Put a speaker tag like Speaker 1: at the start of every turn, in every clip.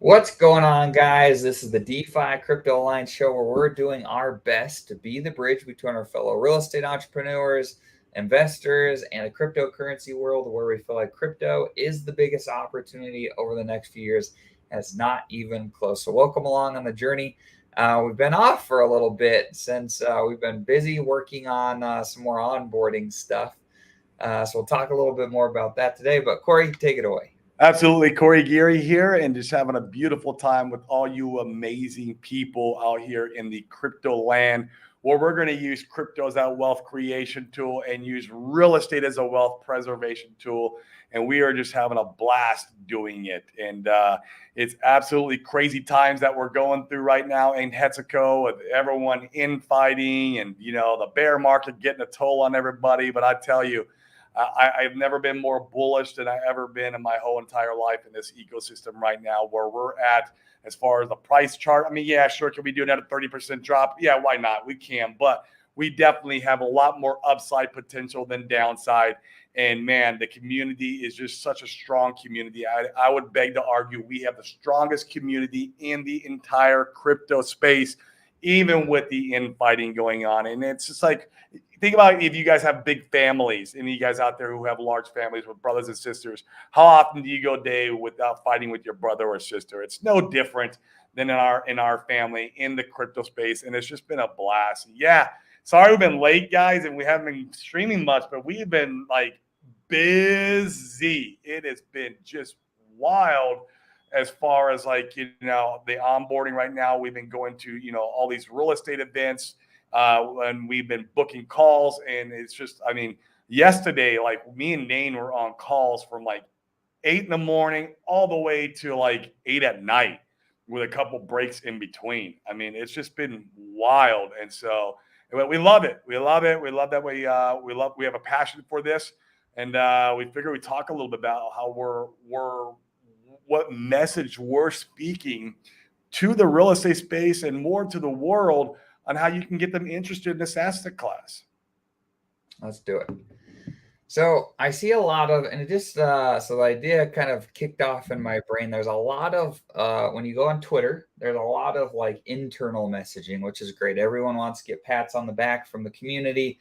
Speaker 1: What's going on, guys? This is the DeFi Crypto Alliance show where we're doing our best to be the bridge between our fellow real estate entrepreneurs, investors, and the cryptocurrency world where we feel like crypto is the biggest opportunity over the next few years. And it's not even close. So, welcome along on the journey. We've been off for a little bit since we've been busy working on some more onboarding stuff. So, we'll talk a little bit more about that today. But, Corey, take it away.
Speaker 2: Absolutely. Corey Geary here, and just having a beautiful time with all you amazing people out here in the crypto land, where we're going to use crypto as that wealth creation tool and use real estate as a wealth preservation tool. And we are just having a blast doing it. And it's absolutely crazy times that we're going through right now in Hetzico, with everyone infighting and, the bear market getting a toll on everybody. But I tell you, I've never been more bullish than I've ever been in my whole entire life in this ecosystem right now, where we're at as far as the price chart. I mean, yeah, sure. Can we do another 30% drop? Yeah, why not? We can, but we definitely have a lot more upside potential than downside. And man, the community is just such a strong community. I would beg to argue we have the strongest community in the entire crypto space, even with the infighting going on. And it's just like, think about if you guys have big families, and you guys out there who have large families with brothers and sisters, how often do you go a day without fighting with your brother or sister? It's no different than in our family in the crypto space, and it's just been a blast. Yeah, sorry we've been late, guys, and we haven't been streaming much, but we've been like busy. It has been just wild as far as the onboarding right now. We've been going to all these real estate events. And we've been booking calls, and it's just, I mean, yesterday, like me and Dane were on calls from like 8 a.m. all the way to like 8 p.m. with a couple breaks in between. I mean, it's just been wild. And so we love it. We love it. We love that we have a passion for this. And we figure we talk a little bit about how what message we're speaking to the real estate space and more to the world on how you can get them interested in this asset class.
Speaker 1: Let's do it. So I see a lot of, and it just, so the idea kind of kicked off in my brain. There's a lot of, when you go on Twitter, there's a lot of like internal messaging, which is great. Everyone wants to get pats on the back from the community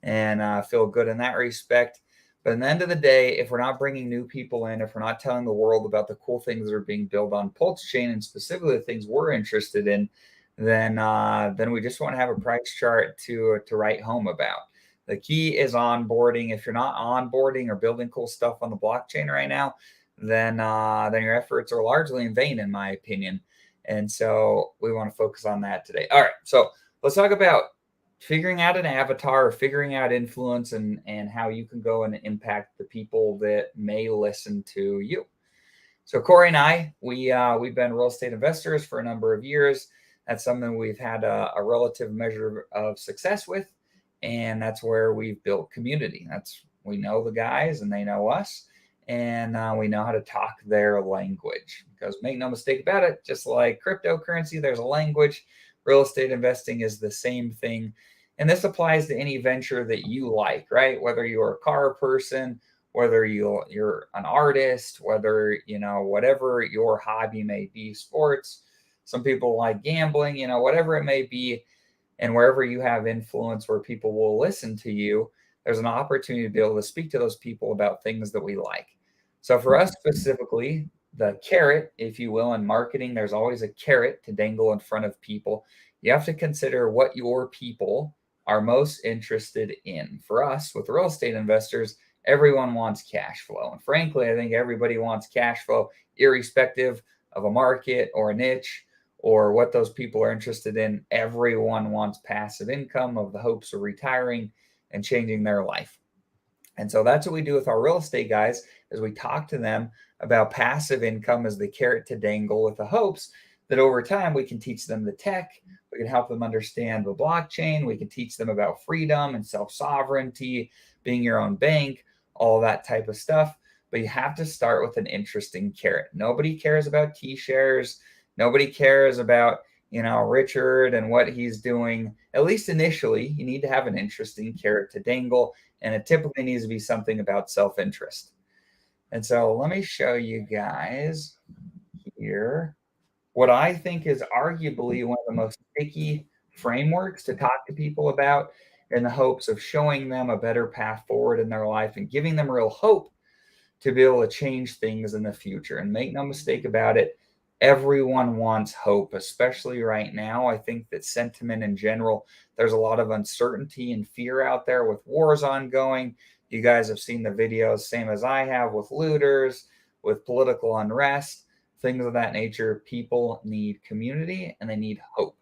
Speaker 1: and feel good in that respect. But at the end of the day, if we're not bringing new people in, if we're not telling the world about the cool things that are being built on Pulse Chain, and specifically the things we're interested in, then we just want to have a price chart to write home about. The key is onboarding. If you're not onboarding or building cool stuff on the blockchain right now, then your efforts are largely in vain, in my opinion. And so we want to focus on that today. All right, so let's talk about figuring out an avatar, figuring out influence, and how you can go and impact the people that may listen to you. So Corey and I, we've been real estate investors for a number of years. That's something we've had a relative measure of success with, and that's where we've built community. We know the guys and they know us, and we know how to talk their language. Because make no mistake about it, just like cryptocurrency, there's a language. Real estate investing is the same thing, and this applies to any venture that you like, right? Whether you're a car person, whether you're an artist, whether whatever your hobby may be, sports. Some people like gambling, whatever it may be. And wherever you have influence where people will listen to you, there's an opportunity to be able to speak to those people about things that we like. So for us specifically, the carrot, if you will, in marketing, there's always a carrot to dangle in front of people. You have to consider what your people are most interested in. For us, with real estate investors, everyone wants cash flow. And frankly, I think everybody wants cash flow, irrespective of a market or a niche or what those people are interested in. Everyone wants passive income of the hopes of retiring and changing their life. And so that's what we do with our real estate guys, is we talk to them about passive income as the carrot to dangle, with the hopes that over time we can teach them the tech, we can help them understand the blockchain, we can teach them about freedom and self-sovereignty, being your own bank, all that type of stuff. But you have to start with an interesting carrot. Nobody cares about T-shares. Nobody cares about, Richard and what he's doing. At least initially, you need to have an interesting carrot to dangle, and it typically needs to be something about self-interest. And so let me show you guys here what I think is arguably one of the most sticky frameworks to talk to people about in the hopes of showing them a better path forward in their life and giving them real hope to be able to change things in the future. And make no mistake about it, everyone wants hope, especially right now. I think that sentiment in general, there's a lot of uncertainty and fear out there with wars ongoing. You guys have seen the videos, same as I have, with looters, with political unrest, things of that nature. People need community and they need hope.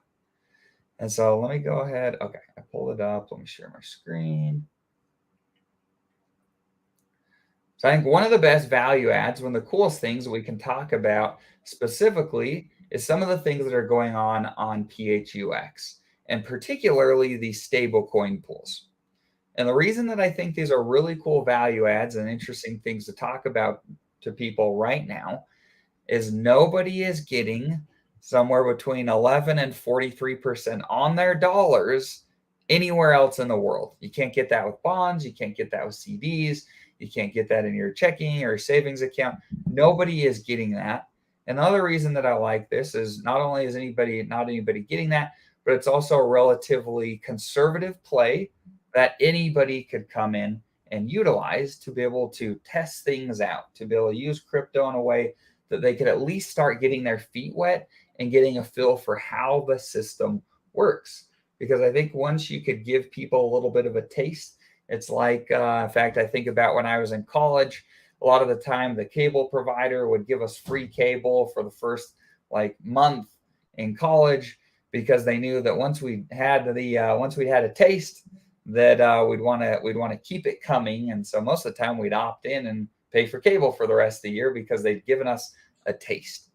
Speaker 1: And so let me go ahead. Okay, I pulled it up. Let me share my screen. So I think one of the best value adds, one of the coolest things that we can talk about specifically is some of the things that are going on PHUX, and particularly the stablecoin pools. And the reason that I think these are really cool value adds and interesting things to talk about to people right now is nobody is getting somewhere between 11 and 43% on their dollars anywhere else in the world. You can't get that with bonds, you can't get that with CDs, you can't get that in your checking or savings account. Nobody is getting that. Another reason that I like this is not only is not anybody getting that, but it's also a relatively conservative play that anybody could come in and utilize to be able to test things out, to be able to use crypto in a way that they could at least start getting their feet wet and getting a feel for how the system works. Because I think once you could give people a little bit of a taste, it's like, in fact, I think about when I was in college, a lot of the time the cable provider would give us free cable for the first like month in college because they knew that once we had a taste that we'd want to keep it coming. And so most of the time we'd opt in and pay for cable for the rest of the year because they'd given us a taste.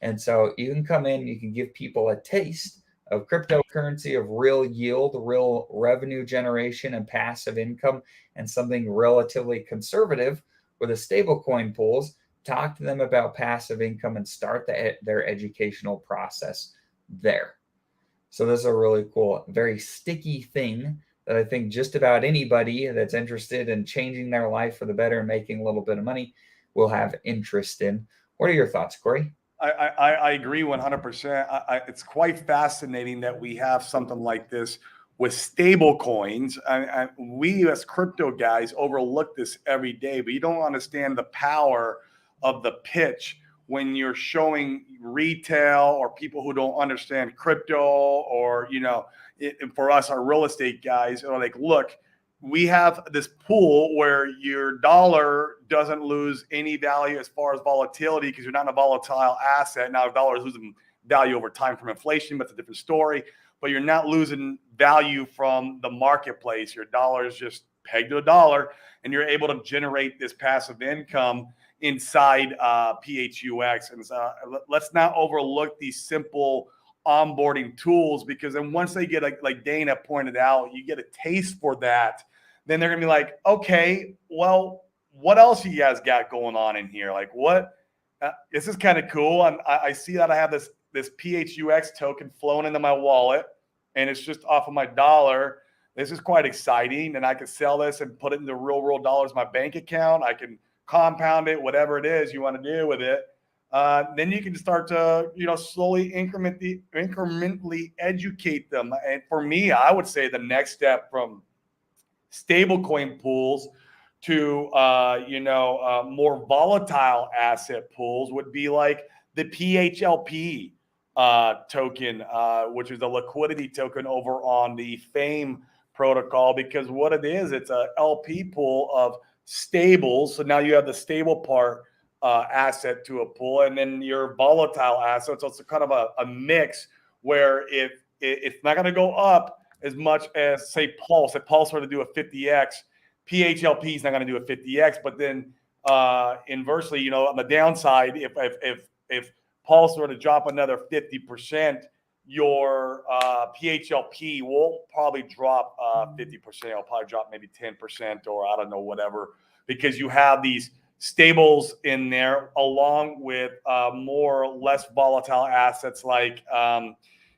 Speaker 1: And so you can come in, you can give people a taste of cryptocurrency, of real yield, real revenue generation and passive income, and something relatively conservative with the stablecoin pools. Talk to them about passive income and start their educational process there. So this is a really cool, very sticky thing that I think just about anybody that's interested in changing their life for the better and making a little bit of money will have interest in. What are your thoughts, Corey?
Speaker 2: I agree 100%. It's quite fascinating that we have something like this with stable coins. We as crypto guys overlook this every day, but you don't understand the power of the pitch when you're showing retail or people who don't understand crypto, or, for us, our real estate guys are like, look, we have this pool where your dollar doesn't lose any value as far as volatility because you're not in a volatile asset. Now, if dollar is losing value over time from inflation, but it's a different story. But you're not losing value from the marketplace. Your dollar is just pegged to a dollar, and you're able to generate this passive income inside PHUX. And let's not overlook these simple onboarding tools, because then once they get, like Dana pointed out, you get a taste for that, then they're gonna be like, okay, well, what else you guys got going on in here? Like, what? This is kind of cool. I see that I have this PHUX token flowing into my wallet, and it's just off of my dollar. This is quite exciting, and I can sell this and put it into real world dollars in my bank account. I can compound it, whatever it is you want to do with it. Then you can start to, slowly incrementally educate them. And for me, I would say the next step from stablecoin pools to, more volatile asset pools would be like the PHLP token, which is a liquidity token over on the Fame protocol, because what it is, it's a LP pool of stables. So now you have the stable part asset to a pool, and then your volatile assets. So it's a kind of a mix where if it's not going to go up as much as, say, Pulse. If Pulse were to do a 50x, PHLP is not going to do a 50x. But then inversely, on the downside, if Pulse were to drop another 50%, your PHLP will probably drop 50%. It'll probably drop maybe 10%, or I don't know, whatever, because you have these stables in there along with more or less volatile assets like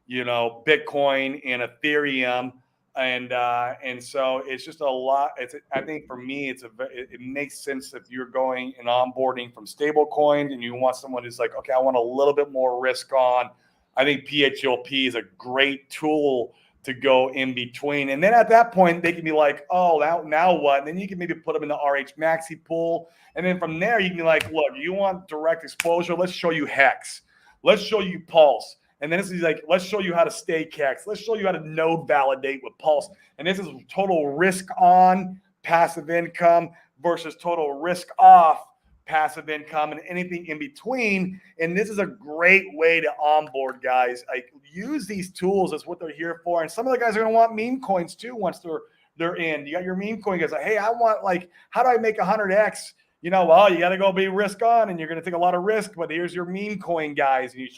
Speaker 2: Bitcoin and Ethereum. And so it's just a lot. I think for me, it makes sense if you're going and onboarding from stable coins and you want someone who's like, okay, I want a little bit more risk on. I think PHLP is a great tool to go in between. And then at that point, they can be like, oh, now what? And then you can maybe put them in the RH Maxi pool. And then from there, you can be like, look, you want direct exposure? Let's show you Hex. Let's show you Pulse. And then this is like, let's show you how to stake Hex. Let's show you how to node validate with Pulse. And this is total risk on passive income versus total risk off passive income and anything in between. And this is a great way to onboard guys. Like, use these tools as what they're here for. And some of the guys are going to want meme coins too once they're in. You got your meme coin guys like, hey, I want, like, how do I make 100x? Well, you got to go be risk on, and you're going to take a lot of risk. But here's your meme coin guys, and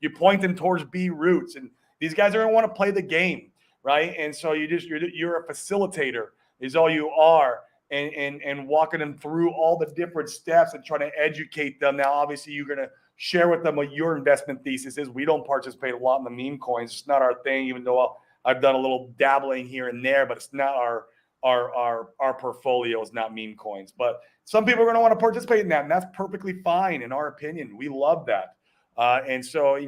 Speaker 2: you point them towards B roots, and these guys are going to want to play the game, right? And so you're a facilitator, is all you are, and walking them through all the different steps and trying to educate them. Now, obviously, you're going to share with them what your investment thesis is. We don't participate a lot in the meme coins; it's not our thing. Even though I've done a little dabbling here and there, but it's not our portfolio is not meme coins. But some people are going to want to participate in that, and that's perfectly fine in our opinion. We love that. And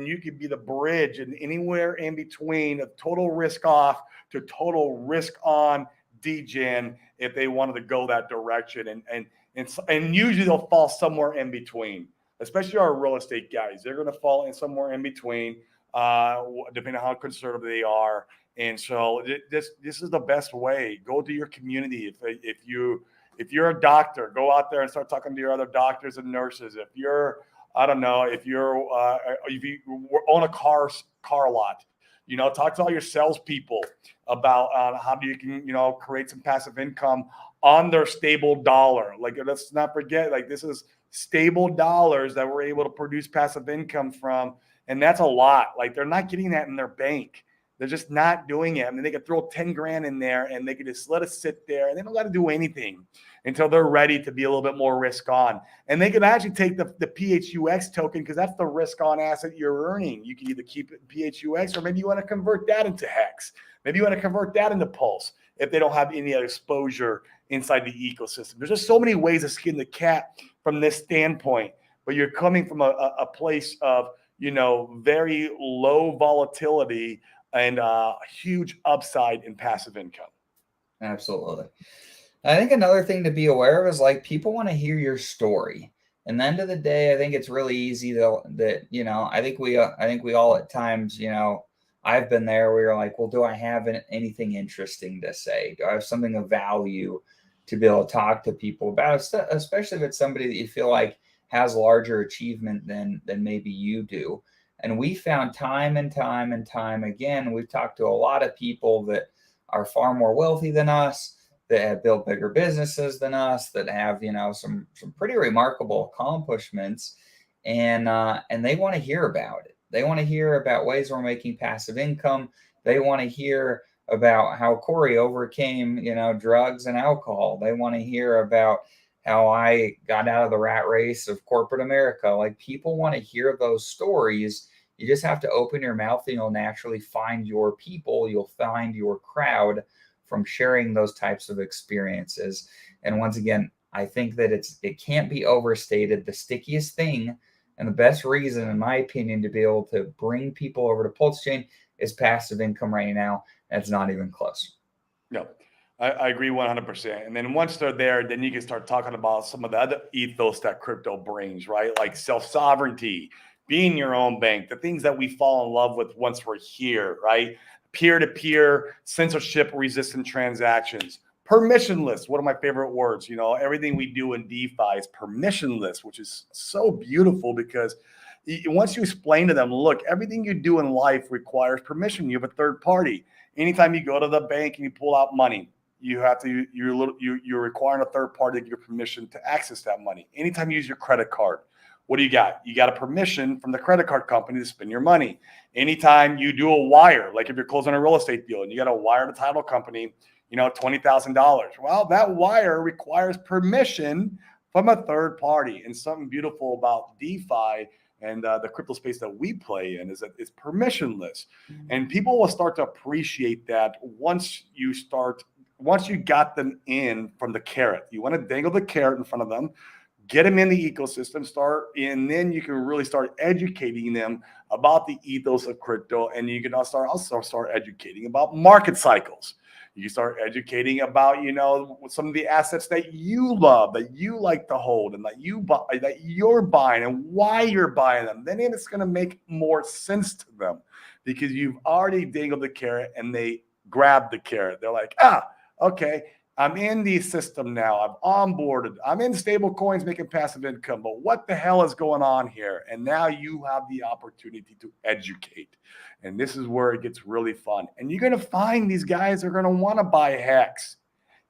Speaker 2: you could be the bridge and anywhere in between of total risk off to total risk on degen if they wanted to go that direction. And usually they'll fall somewhere in between, especially our real estate guys. They're going to fall in somewhere in between, depending on how conservative they are. And so this is the best way. Go to your community. If you're a doctor, go out there and start talking to your other doctors and nurses. If you're, I don't know, if you own a car lot, talk to all your salespeople about how you can, create some passive income on their stable dollar. Like, let's not forget, like, this is stable dollars that we're able to produce passive income from. And that's a lot. Like, they're not getting that in their bank. They're just not doing it. I mean, they could throw 10 grand in there and they could just let it sit there and they don't got to do anything until they're ready to be a little bit more risk on. And they can actually take the PHUX token because that's the risk on asset you're earning. You can either keep it in PHUX or maybe you want to convert that into Hex. Maybe you want to convert that into Pulse if they don't have any other exposure inside the ecosystem. There's just so many ways to skin the cat from this standpoint, but you're coming from a place of, very low volatility and huge upside in passive income.
Speaker 1: Absolutely. I think another thing to be aware of is, like, people want to hear your story. And the end of the day, I think it's really easy that I think we all at times, I've been there where you're like, well, do I have anything interesting to say? Do I have something of value to be able to talk to people about, especially if it's somebody that you feel like has larger achievement than maybe you do. And we found time and time again, we've talked to a lot of people that are far more wealthy than us, that have built bigger businesses than us, that have, some pretty remarkable accomplishments. And they want to hear about it. They want to hear about ways we're making passive income. They want to hear about how Corey overcame, drugs and alcohol. They want to hear about how I got out of the rat race of corporate America. Like, people want to hear those stories. You just have to open your mouth and you'll naturally find your people. You'll find your crowd from sharing those types of experiences. And once again, I think that it can't be overstated. The stickiest thing and the best reason, in my opinion, to be able to bring people over to Pulse Chain is passive income right now. That's not even close.
Speaker 2: No, I agree 100%. And then once they're there, then you can start talking about some of the other ethos that crypto brings, right? Like self-sovereignty, being your own bank, the things that we fall in love with once we're here, right? Peer-to-peer, censorship-resistant transactions. Permissionless, one of my favorite words. Everything we do in DeFi is permissionless, which is so beautiful because once you explain to them, look, everything you do in life requires permission. You have a third party. Anytime you go to the bank and you pull out money, you're requiring a third party to give you permission to access that money. Anytime you use your credit card, what do you got? You got a permission from the credit card company to spend your money. Anytime you do a wire, like if you're closing a real estate deal and you got to wire the title company, $20,000. Well, that wire requires permission from a third party. And something beautiful about DeFi and the crypto space that we play in is that it's permissionless, and people will start to appreciate that once you got them in from the carrot. You want to dangle the carrot in front of them, get them in the ecosystem, and then you can really start educating them about the ethos of crypto, and you can also start educating about market cycles. You start educating about, some of the assets that you love, that you like to hold, and that you're buying, and why you're buying them. Then it's going to make more sense to them because you've already dangled the carrot and they grab the carrot. They're like, okay, I'm in the system now. I've onboarded. I'm in stable coins making passive income, but what the hell is going on here? And now you have the opportunity to educate. And this is where it gets really fun. And you're going to find these guys are going to want to buy Hex.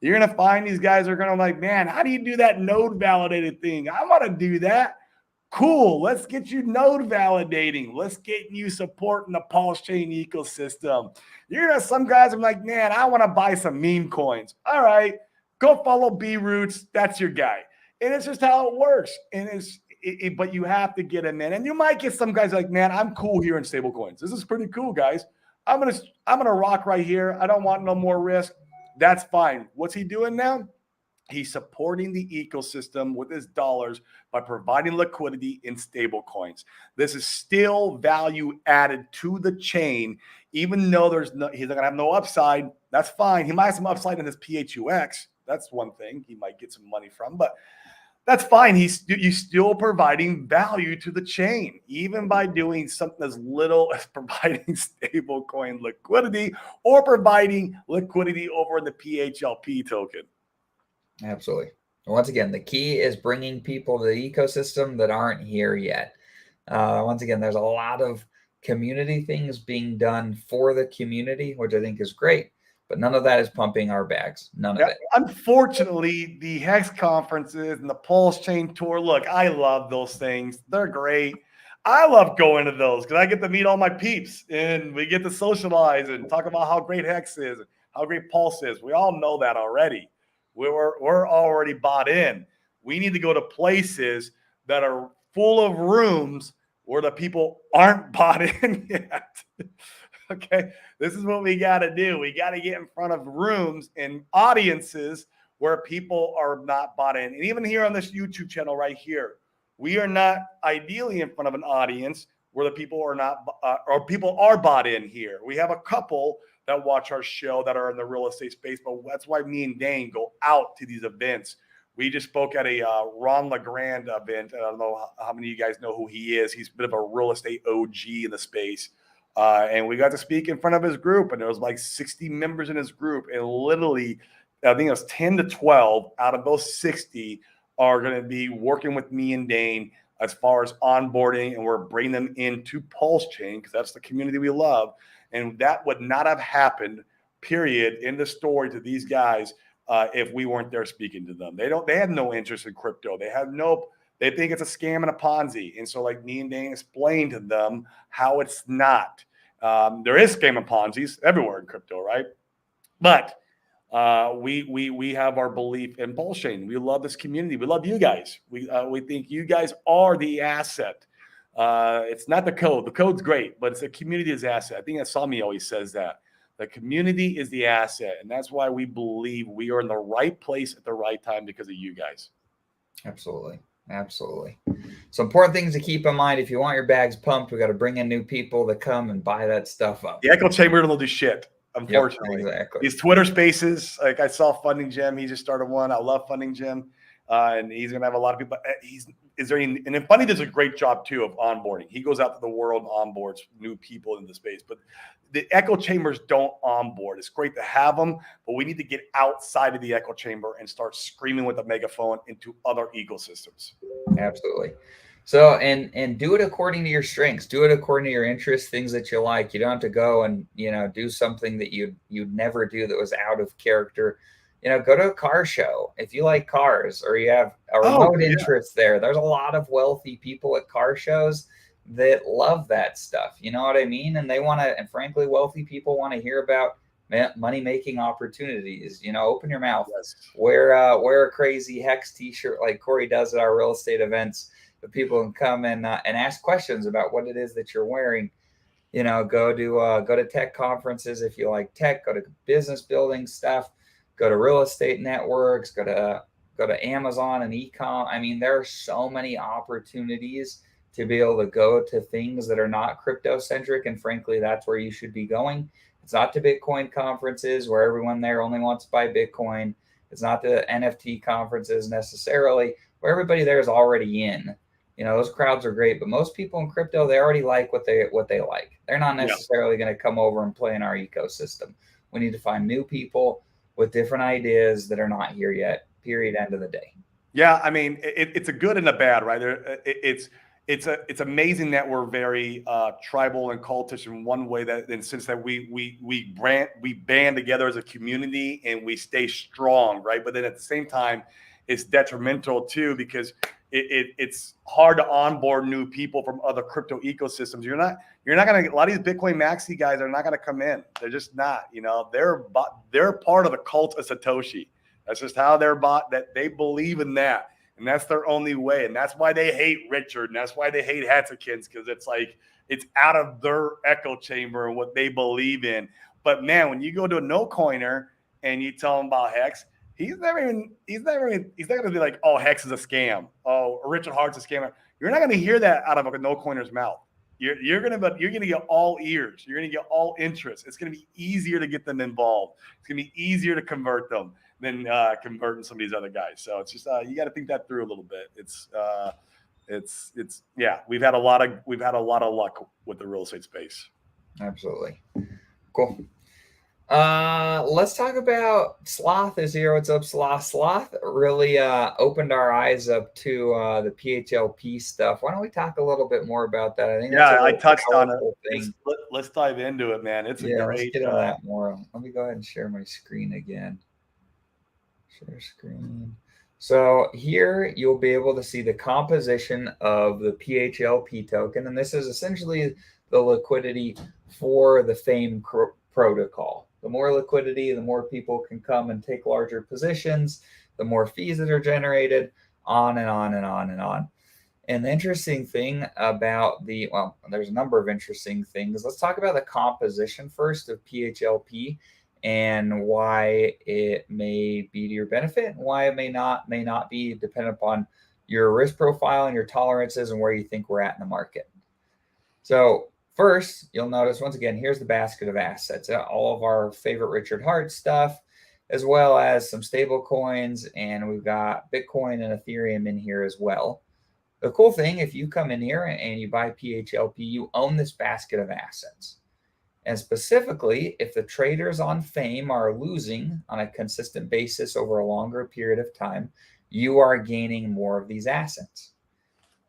Speaker 2: You're going to find these guys are going to like, man, how do you do that node validated thing? I want to do that. Cool. Let's get you node validating. Let's get you supporting the Pulse Chain ecosystem. You're gonna some guys are like, man, I want to buy some meme coins. All right, go follow B Roots. That's your guy. And it's just how it works. And but you have to get them in. And you might get some guys like, man, I'm cool here in stable coins. This is pretty cool, guys. I'm gonna rock right here. I don't want no more risk. That's fine. What's he doing now? He's supporting the ecosystem with his dollars by providing liquidity in stable coins. This is still value added to the chain, even though he's not going to have no upside. That's fine. He might have some upside in his PHUX. That's one thing he might get some money from, but that's fine. He's still providing value to the chain, even by doing something as little as providing stable coin liquidity or providing liquidity over in the PHLP token.
Speaker 1: Absolutely. Once again, the key is bringing people to the ecosystem that aren't here yet. Once again, there's a lot of community things being done for the community, which I think is great, but none of that is pumping our bags. None of it.
Speaker 2: Unfortunately, the Hex conferences and the Pulse Chain Tour, look, I love those things. They're great. I love going to those because I get to meet all my peeps and we get to socialize and talk about how great Hex is and how great Pulse is. We all know that already. We're already bought in. We need to go to places that are full of rooms where the people aren't bought in yet. Okay, this is what we got to do. We got to get in front of rooms and audiences where people are not bought in. And even here on this YouTube channel right here, we are not ideally in front of an audience where the people are not or people are bought in here. We have a couple that watch our show that are in the real estate space, but that's why me and Dane go out to these events. We just spoke at a Ron LeGrand event. I don't know how many of you guys know who he is. He's a bit of a real estate OG in the space. And we got to speak in front of his group, and there was like 60 members in his group. And literally, I think it was 10 to 12 out of those 60 are going to be working with me and Dane as far as onboarding, and we're bringing them into Pulse Chain because that's the community we love. And that would not have happened, period, in the story to these guys if we weren't there speaking to them. They have no interest in crypto. They think it's a scam and a Ponzi. And so like me and Dane explained to them how it's not. There is scam and Ponzi's everywhere in crypto, right? But we have our belief in Pulse Chain. We love this community. We love you guys. We think you guys are the asset. It's not the code. The code's great, but it's the community's asset. I think that Sami always says that. The community is the asset, and that's why we believe we are in the right place at the right time because of you guys.
Speaker 1: Absolutely. Absolutely. So important things to keep in mind. If you want your bags pumped, we got to bring in new people to come and buy that stuff up.
Speaker 2: The Echo Chamber will do shit, unfortunately.
Speaker 1: Yep, exactly.
Speaker 2: These Twitter spaces, like I saw Funding Jim. He just started one. I love Funding Jim. And he's going to have a lot of people. And then Funny does a great job too of onboarding. He goes out to the world and onboards new people in the space. But the echo chambers don't onboard. It's great to have them, but we need to get outside of the echo chamber and start screaming with a megaphone into other ecosystems.
Speaker 1: Absolutely. So, and do it according to your strengths. Do it according to your interests, things that you like. You don't have to go and, do something that you'd never do that was out of character. Go to a car show if you like cars or you have a remote interest there. There's a lot of wealthy people at car shows that love that stuff. You know what I mean? And they want to, and frankly, wealthy people want to hear about money-making opportunities. Open your mouth. Yes. Wear a crazy Hex t-shirt like Corey does at our real estate events. The people can come and ask questions about what it is that you're wearing. Go to tech conferences if you like tech. Go to business building stuff. Go to real estate networks. Go to Amazon and ecom. I mean, there are so many opportunities to be able to go to things that are not crypto centric, and frankly, that's where you should be going. It's not to Bitcoin conferences where everyone there only wants to buy Bitcoin. It's not the NFT conferences necessarily where everybody there is already in. Those crowds are great, but most people in crypto, they already like what they like. They're not
Speaker 2: Yeah.
Speaker 1: necessarily going to come over and play in our ecosystem. We need to find new people with different ideas that are not here yet. Period. End of the day.
Speaker 2: Yeah, I mean, it's a good and a bad, right? It's amazing that we're very tribal and cultish in one way, that in the sense that we band together as a community and we stay strong, right? But then at the same time, it's detrimental too, because it's hard to onboard new people from other crypto ecosystems. You're not gonna, a lot of these Bitcoin maxi guys are not gonna come in. They're just not. They're part of the cult of Satoshi. That's just how they're bought, that they believe in that. And that's their only way. And that's why they hate Richard. And that's why they hate Hatzikins, because it's like, it's out of their echo chamber and what they believe in. But man, when you go to a no coiner and you tell him about Hex, he's not going to be like, oh, Hex is a scam. Oh, Richard Hart's a scammer. You're not going to hear that out of a no coiner's mouth. You're going to get all ears. You're going to get all interest. It's going to be easier to get them involved. It's going to be easier to convert them than converting some of these other guys. So it's just you got to think that through a little bit. It's yeah. We've had a lot of luck with the real estate space.
Speaker 1: Absolutely. Cool. Let's talk about Sloth is here. What's up, Sloth? Sloth really opened our eyes up to the PHLP stuff. Why don't we talk a little bit more about that? I think
Speaker 2: I touched on it. Let's dive into it, man. It's a great.
Speaker 1: Let's get into that more. Let me go ahead and share my screen again. Share screen. So here you'll be able to see the composition of the PHLP token, and this is essentially the liquidity for the FAME protocol. The more liquidity, the more people can come and take larger positions, the more fees that are generated, on and on and on and on. And the interesting thing about there's a number of interesting things. Let's talk about the composition first of PHLP and why it may be to your benefit and why it may not be, dependent upon your risk profile and your tolerances and where you think we're at in the market. So first, you'll notice, once again, here's the basket of assets, all of our favorite Richard Hart stuff, as well as some stable coins, and we've got Bitcoin and Ethereum in here as well. The cool thing, if you come in here and you buy PHLP, you own this basket of assets. And specifically, if the traders on FAME are losing on a consistent basis over a longer period of time, you are gaining more of these assets.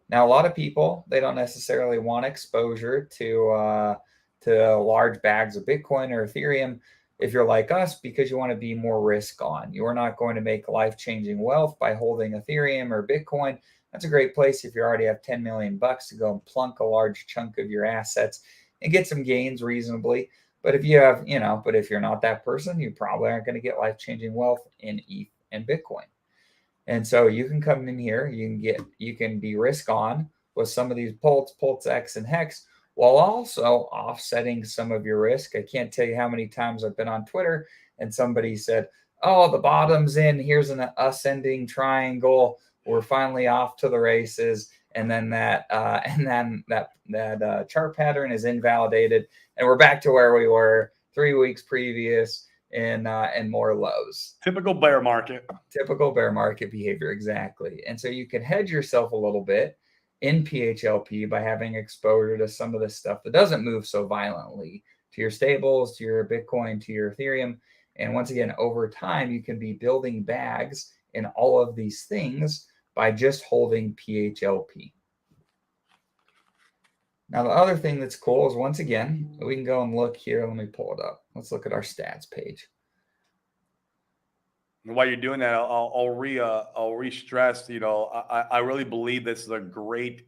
Speaker 1: Now, a lot of people, they don't necessarily want exposure to large bags of Bitcoin or Ethereum if you're like us, because you want to be more risk on. You are not going to make life-changing wealth by holding Ethereum or Bitcoin. That's a great place if you already have 10 million bucks to go and plunk a large chunk of your assets and get some gains reasonably. But if you have, but if you're not that person, you probably aren't going to get life-changing wealth in ETH and Bitcoin. And so you can come in here, you can be risk on with some of these Pulse X, and Hex, while also offsetting some of your risk. I can't tell you how many times I've been on Twitter and somebody said, oh, the bottom's in, here's an ascending triangle, we're finally off to the races. And then that chart pattern is invalidated, and we're back to where we were 3 weeks previous, and more lows.
Speaker 2: Typical bear market
Speaker 1: behavior, exactly. And so you can hedge yourself a little bit in PHLP by having exposure to some of the stuff that doesn't move so violently, to your stables, to your Bitcoin, to your Ethereum. And once again, over time, you can be building bags in all of these things by just holding PHLP. Now, the other thing that's cool is, once again, we can go and look here. Let me pull it up. Let's look at our stats page.
Speaker 2: And while you're doing that, I'll re-stress, I really believe this is a great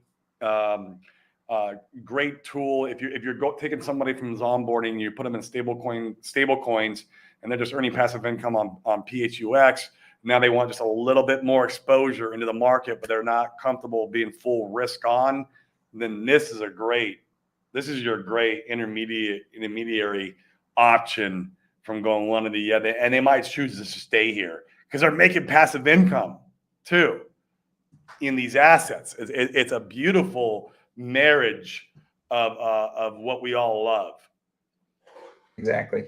Speaker 2: great tool. If you're taking somebody from onboarding, you put them in stable coins, and they're just earning passive income on PHUX, Now they want just a little bit more exposure into the market, but they're not comfortable being full risk on. Then this is your great intermediary option from going one to the other. And they might choose to stay here because they're making passive income too in these assets. It's a beautiful marriage of what we all love.
Speaker 1: Exactly.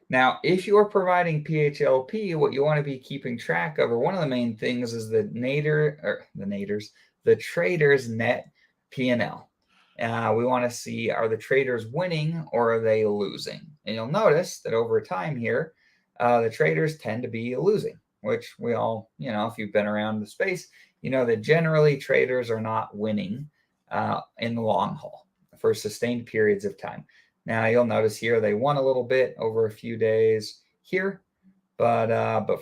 Speaker 1: Now, if you are providing PHLP, what you want to be keeping track of, or one of the main things, is the trader's net P&L. We want to see, are the traders winning or are they losing? And you'll notice that over time here, the traders tend to be losing, which we all, if you've been around the space, you know that generally traders are not winning in the long haul for sustained periods of time. Now you'll notice here they won a little bit over a few days here, but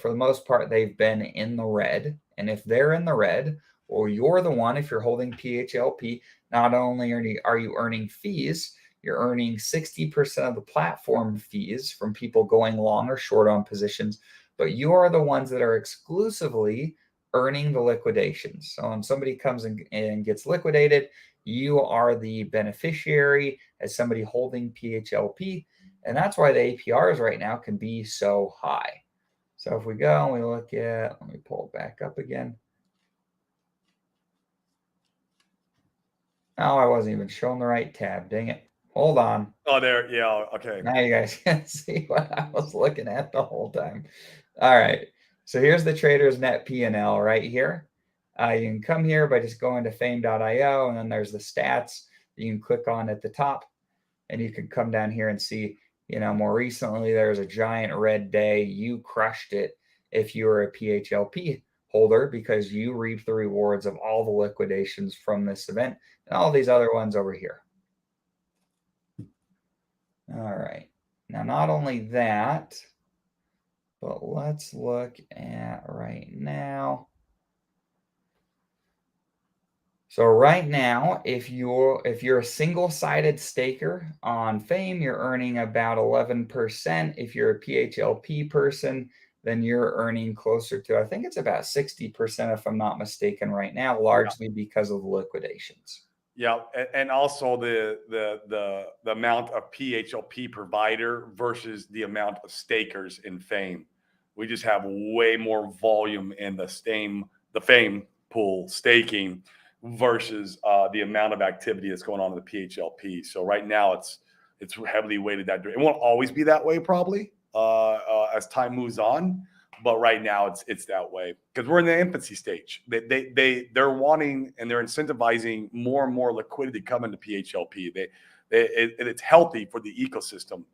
Speaker 1: for the most part they've been in the red. And if they're in the red, or you're the one, if you're holding PHLP, not only are you earning fees, you're earning 60% of the platform fees from people going long or short on positions, but you are the ones that are exclusively earning the liquidations. So when somebody comes and gets liquidated, you are the beneficiary as somebody holding PHLP. And that's why the APRs right now can be so high. So if we go and we look at, let me pull it back up again. Oh, I wasn't even showing the right tab. Dang it. Hold on.
Speaker 2: Oh, there. Yeah. Okay.
Speaker 1: Now you guys can see what I was looking at the whole time. All right. So here's the trader's net P&L right here. You can come here by just going to fame.io, and then there's the stats that you can click on at the top, and you can come down here and see, more recently there's a giant red day. You crushed it if you were a PHLP holder because you reaped the rewards of all the liquidations from this event and all these other ones over here. All right. Now, not only that, but let's look at right now. So right now, if you're a single-sided staker on Fame, you're earning about 11%. If you're a PHLP person, then you're earning closer to, I think it's about 60%, if I'm not mistaken, right now, largely because of the liquidations.
Speaker 2: Yeah, and also the amount of PHLP provider versus the amount of stakers in Fame. We just have way more volume in the Fame pool staking versus the amount of activity that's going on in the PHLP. So right now it's heavily weighted that way. It won't always be that way probably as time moves on, but right now it's that way because we're in the infancy stage. They're wanting and they're incentivizing more and more liquidity coming to PHLP. It's healthy for the ecosystem.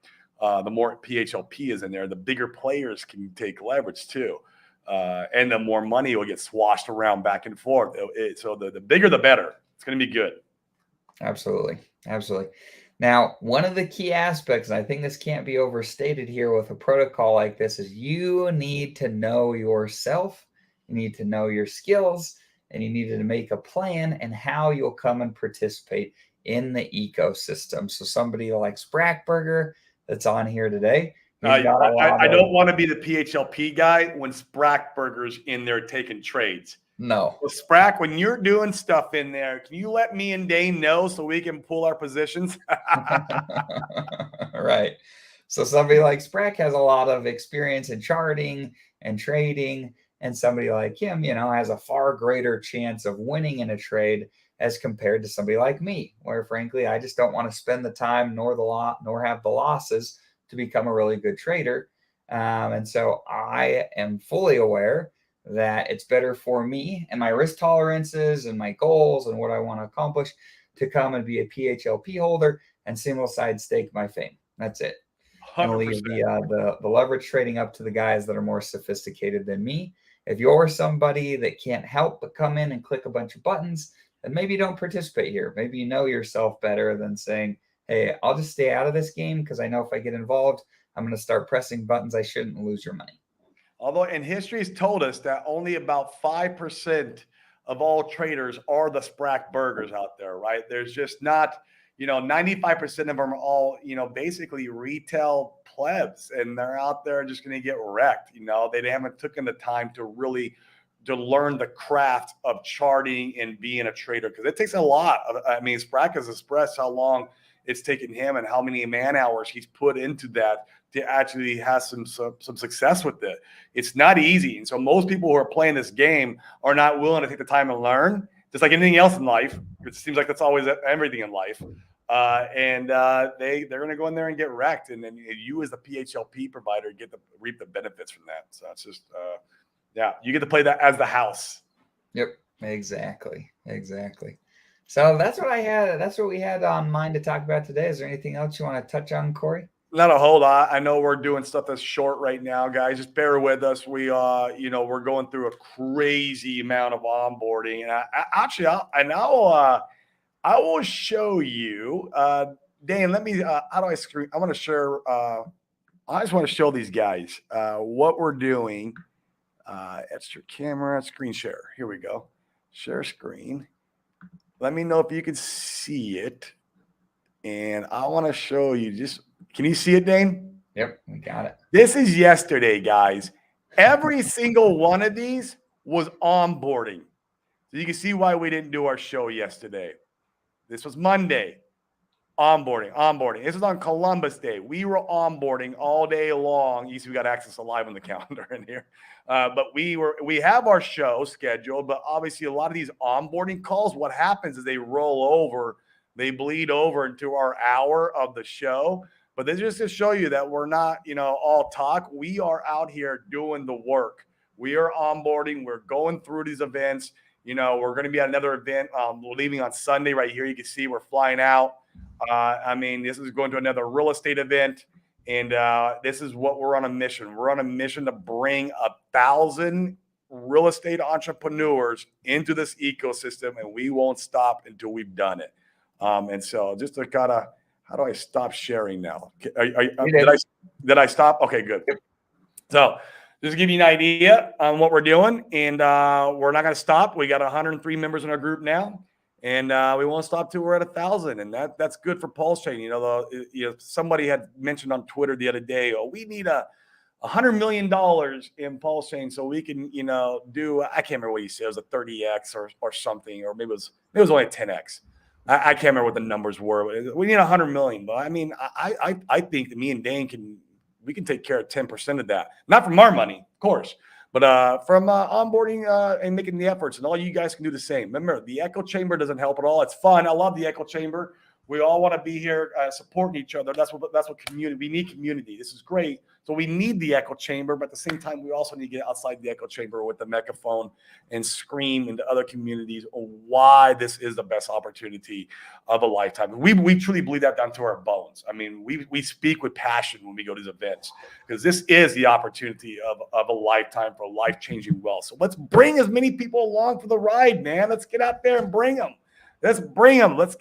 Speaker 2: The more PHLP is in there, the bigger players can take leverage too. And the more money will get swashed around back and forth. So the bigger, the better. It's going to be good.
Speaker 1: Absolutely. Absolutely. Now, one of the key aspects, and I think this can't be overstated here with a protocol like this, is you need to know yourself. You need to know your skills, and you need to make a plan and how you'll come and participate in the ecosystem. So somebody like Sprackburger that's on here today,
Speaker 2: I don't want to be the PHLP guy when Sprackburger's in there taking trades.
Speaker 1: No.
Speaker 2: Well, Sprack, when you're doing stuff in there, can you let me and Dane know so we can pull our positions?
Speaker 1: Right. So somebody like Sprack has a lot of experience in charting and trading, and somebody like him, has a far greater chance of winning in a trade as compared to somebody like me, where frankly, I just don't want to spend the time nor have the losses to become a really good trader. And so I am fully aware that it's better for me and my risk tolerances and my goals and what I want to accomplish to come and be a PHLP holder and single side stake my Fame. That's it. 100%. And leave the leverage trading up to the guys that are more sophisticated than me. If you're somebody that can't help but come in and click a bunch of buttons, then maybe don't participate here. Maybe you know yourself better than saying, hey, I'll just stay out of this game because I know if I get involved, I'm going to start pressing buttons I shouldn't lose your money.
Speaker 2: Although, and history has told us that only about 5% of all traders are the Sprackburgers out there, right? There's just not, 95% of them are all, basically retail plebs, and they're out there just going to get wrecked. They haven't taken the time to really to learn the craft of charting and being a trader, because it takes a lot. I mean, Sprack has expressed how long it's taken him and how many man hours he's put into that to actually have some success with it. It's not easy. And so most people who are playing this game are not willing to take the time and learn, just like anything else in life. It seems like that's always everything in life. They're going to go in there and get wrecked. And then you as the PHLP provider get to reap the benefits from that. So it's just, you get to play that as the house.
Speaker 1: Yep, exactly. So that's what I had. That's what we had on mind to talk about today. Is there anything else you want to touch on, Corey?
Speaker 2: Not a whole lot. I know we're doing stuff that's short right now, guys. Just bear with us. We, we're going through a crazy amount of onboarding, and I will show you. Dan, let me. How do I screen? I want to share. I just want to show these guys what we're doing. Extra camera, screen share. Here we go. Share screen. Let me know if you can see it. And I want to show you just, can you see it, Dane?
Speaker 1: Yep, we got it.
Speaker 2: This is yesterday, guys. Every single one of these was onboarding. So you can see why we didn't do our show yesterday. This was Monday. Onboarding. This was on Columbus Day. We were onboarding all day long. You see, we got access to live on the calendar in here. But we have our show scheduled, but obviously a lot of these onboarding calls, what happens is they roll over, they bleed over into our hour of the show. But this is just to show you that we're not, all talk. We are out here doing the work. We are onboarding. We're going through these events. We're going to be at another event. We're leaving on Sunday right here. You can see we're flying out. This is going to another real estate event. And this is what we're on a mission. We're on a mission to bring 1,000 real estate entrepreneurs into this ecosystem, and we won't stop until we've done it. And so just to kind of, how do I stop sharing now? Did I stop? Okay, good.
Speaker 1: Yep.
Speaker 2: So just to give you an idea on what we're doing, and we're not going to stop. We got 103 members in our group now. And we won't stop till we're at 1,000, and that's good for Pulse Chain. Somebody had mentioned on Twitter the other day, we need $100 million in Pulse Chain so we can, do. I can't remember what he said. It was a 30x or something, or maybe it was only a 10x. I can't remember what the numbers were. But we need 100 million. But I think that me and Dane we can take care of 10% of that, not from our money, of course. But from onboarding and making the efforts, and all you guys can do the same. Remember, the echo chamber doesn't help at all. It's fun. I love the echo chamber. We all want to be here supporting each other. That's what community. We need community. This is great. So we need the echo chamber, but at the same time, we also need to get outside the echo chamber with the megaphone and scream into other communities why this is the best opportunity of a lifetime. We truly believe that down to our bones. I mean, we speak with passion when we go to these events, because this is the opportunity of a lifetime for life-changing wealth. So let's bring as many people along for the ride, man. Let's get out there and bring them. Let's bring them. Let's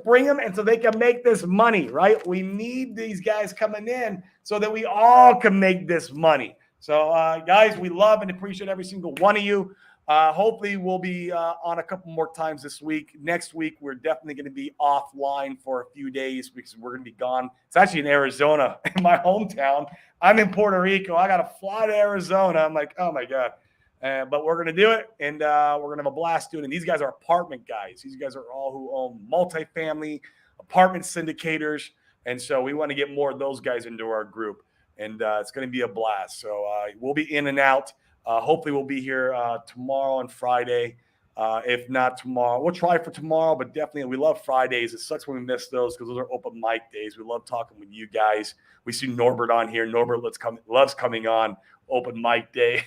Speaker 2: bring them, and so they can make this money, right? We need these guys coming in so that we all can make this money. So, guys, we love and appreciate every single one of you. Hopefully, we'll be on a couple more times this week. Next week, we're definitely going to be offline for a few days because we're going to be gone. It's actually in Arizona, in my hometown. I'm in Puerto Rico. I got to fly to Arizona. I'm like, oh, my God. But we're going to do it, and we're going to have a blast doing it. And these guys are apartment guys. These guys are all who own multifamily apartment syndicators, and so we want to get more of those guys into our group, and it's going to be a blast. So we'll be in and out. Hopefully we'll be here tomorrow and Friday. If not tomorrow, we'll try for tomorrow, but definitely we love Fridays. It sucks when we miss those because those are open mic days. We love talking with you guys. We see Norbert on here. Norbert loves coming on open mic day.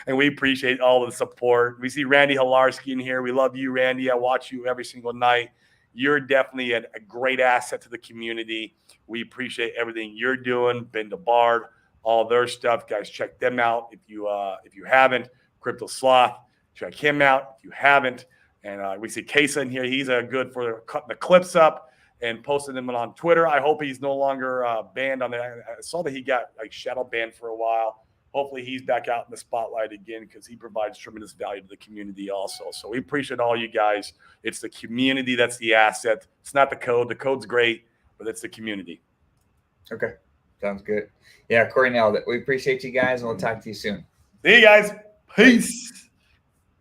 Speaker 2: And we appreciate all the support. We see Randy Hilarski in here. We love you, Randy. I watch you every single night. You're definitely a great asset to the community. We appreciate everything you're doing. Ben DeBard, all their stuff. Guys, check them out if you haven't. Crypto Sloth, check him out if you haven't. And we see Kesa in here. He's good for cutting the clips up and posting them on Twitter. I hope he's no longer banned on there. I saw that he got shadow banned for a while. Hopefully he's back out in the spotlight again because he provides tremendous value to the community also. So we appreciate all you guys. It's the community that's the asset. It's not the code. The code's great, but it's the community.
Speaker 1: Okay. Sounds good. Yeah, Corey nailed it. We appreciate you guys, and we'll talk to you soon.
Speaker 2: See you guys. Peace.